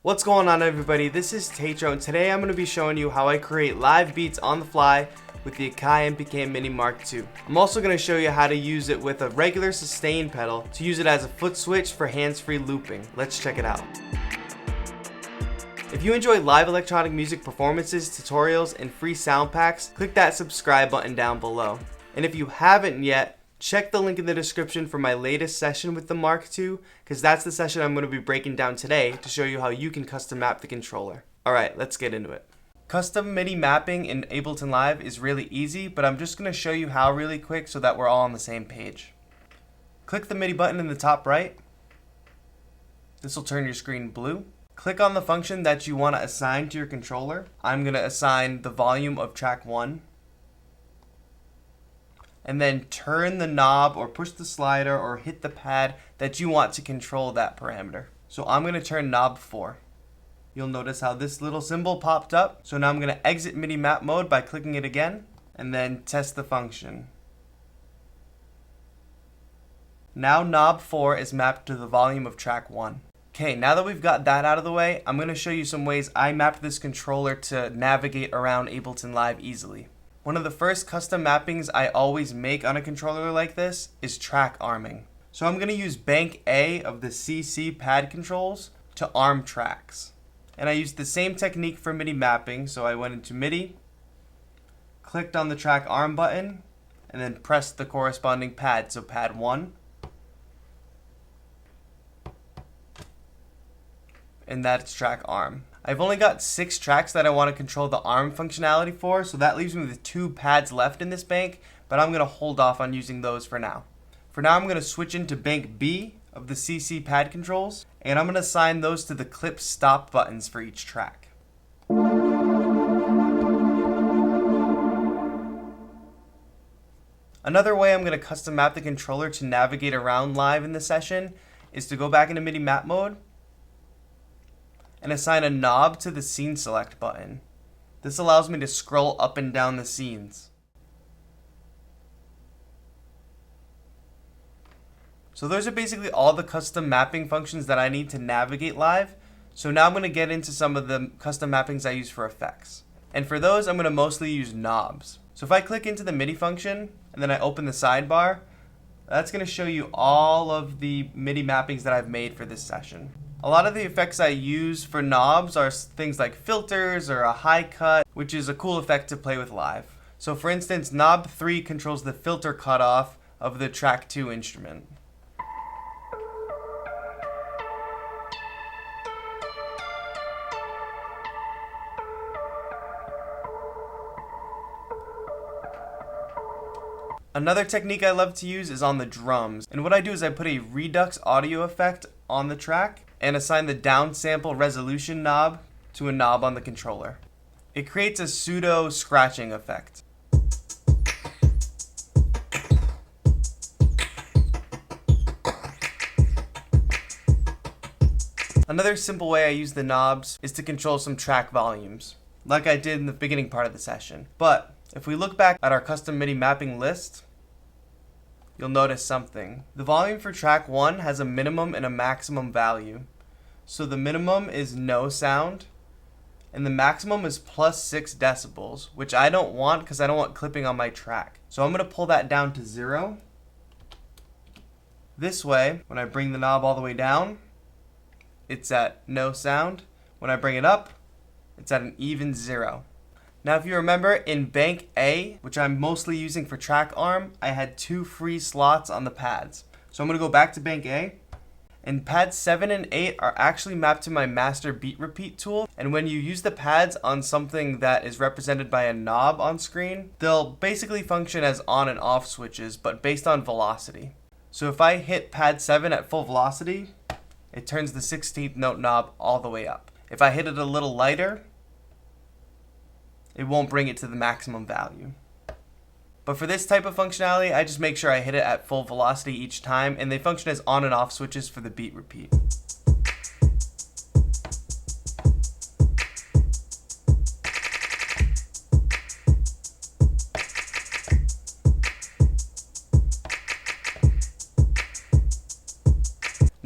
What's going on, everybody? This is TAETRO, and today I'm going to be showing you how I create live beats on the fly with the Akai MPK Mini Mark II. I'm also going to show you how to use it with a regular sustain pedal to use it as a foot switch for hands-free looping. Let's check it out. If you enjoy live electronic music performances, tutorials, and free sound packs, click that subscribe button down below. And if you haven't yet, check the link in the description for my latest session with the Mark II, because that's the session I'm going to be breaking down today to show you how you can custom map the controller. Alright, let's get into it. Custom MIDI mapping in Ableton Live is really easy, but I'm just going to show you how really quick so that we're all on the same page. Click the MIDI button in the top right. This will turn your screen blue. Click on the function that you want to assign to your controller. I'm going to assign the volume of track 1. And then turn the knob or push the slider or hit the pad that you want to control that parameter. So I'm going to turn knob 4. You'll notice how this little symbol popped up. So now I'm going to exit MIDI map mode by clicking it again and then test the function. Now knob 4 is mapped to the volume of track 1. Okay, now that we've got that out of the way, I'm going to show you some ways I mapped this controller to navigate around Ableton Live easily. One of the first custom mappings I always make on a controller like this is track arming. So I'm going to use bank A of the CC pad controls to arm tracks. And I used the same technique for MIDI mapping, so I went into MIDI, clicked on the track arm button, and then pressed the corresponding pad, so pad 1. And that's track arm. I've only got 6 tracks that I want to control the arm functionality for, so that leaves me with 2 pads left in this bank, but I'm going to hold off on using those for now. For now, I'm going to switch into bank B of the CC pad controls, and I'm going to assign those to the clip stop buttons for each track. Another way I'm going to custom map the controller to navigate around live in the session is to go back into MIDI map mode and assign a knob to the scene select button. This allows me to scroll up and down the scenes. So those are basically all the custom mapping functions that I need to navigate live. So now I'm going to get into some of the custom mappings I use for effects. And for those, I'm going to mostly use knobs. So if I click into the MIDI function and then I open the sidebar, that's going to show you all of the MIDI mappings that I've made for this session. A lot of the effects I use for knobs are things like filters or a high cut, which is a cool effect to play with live. So for instance, knob 3 controls the filter cutoff of the track 2 instrument. Another technique I love to use is on the drums. And what I do is I put a redux audio effect on the track and assign the downsample resolution knob to a knob on the controller. It creates a pseudo scratching effect. Another simple way I use the knobs is to control some track volumes, like I did in the beginning part of the session. But if we look back at our custom MIDI mapping list, you'll notice something. The volume for track 1 has a minimum and a maximum value. So the minimum is no sound, and the maximum is plus 6 decibels, which I don't want because I don't want clipping on my track. So I'm going to pull that down to 0. This way, when I bring the knob all the way down, it's at no sound. When I bring it up, it's at an even 0. Now if you remember, in bank A, which I'm mostly using for track arm, I had 2 free slots on the pads. So I'm going to go back to bank A, and pads 7 and 8 are actually mapped to my master beat repeat tool. And when you use the pads on something that is represented by a knob on screen, they'll basically function as on and off switches, but based on velocity. So if I hit pad 7 at full velocity, it turns the 16th note knob all the way up. If I hit it a little lighter, it won't bring it to the maximum value. But for this type of functionality, I just make sure I hit it at full velocity each time, and they function as on and off switches for the beat repeat.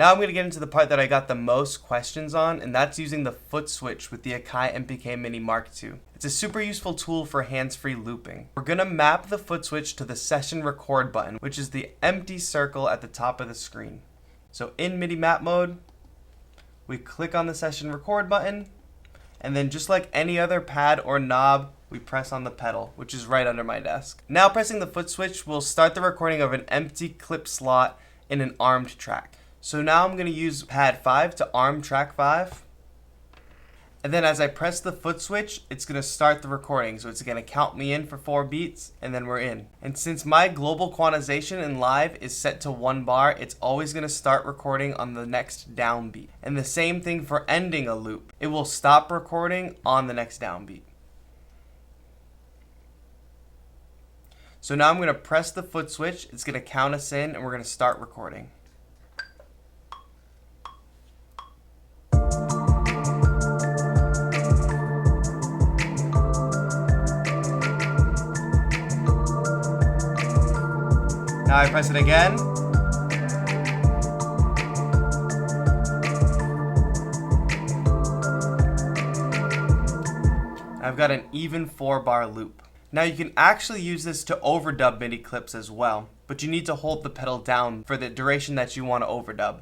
Now I'm going to get into the part that I got the most questions on, and that's using the foot switch with the Akai MPK Mini Mark II. It's a super useful tool for hands-free looping. We're going to map the foot switch to the session record button, which is the empty circle at the top of the screen. So in MIDI map mode, we click on the session record button, and then just like any other pad or knob, we press on the pedal, which is right under my desk. Now pressing the foot switch will start the recording of an empty clip slot in an armed track. So now I'm going to use pad 5 to arm track 5. And then as I press the foot switch, it's going to start the recording. So it's going to count me in for 4 beats, and then we're in. And since my global quantization in live is set to 1 bar, it's always going to start recording on the next downbeat. And the same thing for ending a loop. It will stop recording on the next downbeat. So now I'm going to press the foot switch, it's going to count us in, and we're going to start recording. Now I press it again. I've got an even 4-bar loop. Now you can actually use this to overdub MIDI clips as well, but you need to hold the pedal down for the duration that you want to overdub.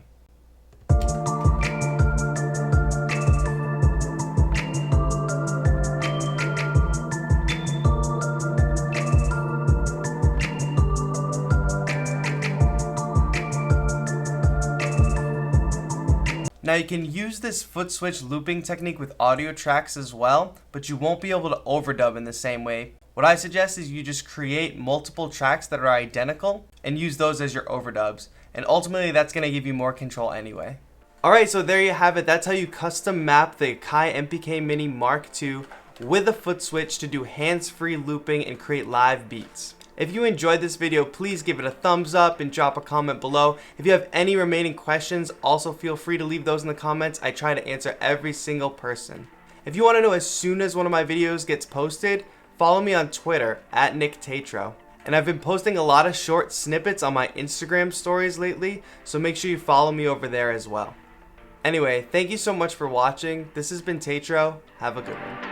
Now you can use this foot switch looping technique with audio tracks as well, but you won't be able to overdub in the same way. What I suggest is you just create multiple tracks that are identical and use those as your overdubs, and ultimately that's going to give you more control anyway. Alright, so there you have it. That's how you custom map the Akai MPK Mini Mark II with a foot switch to do hands-free looping and create live beats. If you enjoyed this video, please give it a thumbs up and drop a comment below. If you have any remaining questions, also feel free to leave those in the comments. I try to answer every single person. If you want to know as soon as one of my videos gets posted, follow me on Twitter at TAETRO. And I've been posting a lot of short snippets on my Instagram stories lately, so make sure you follow me over there as well. Anyway, thank you so much for watching. This has been TAETRO. Have a good one.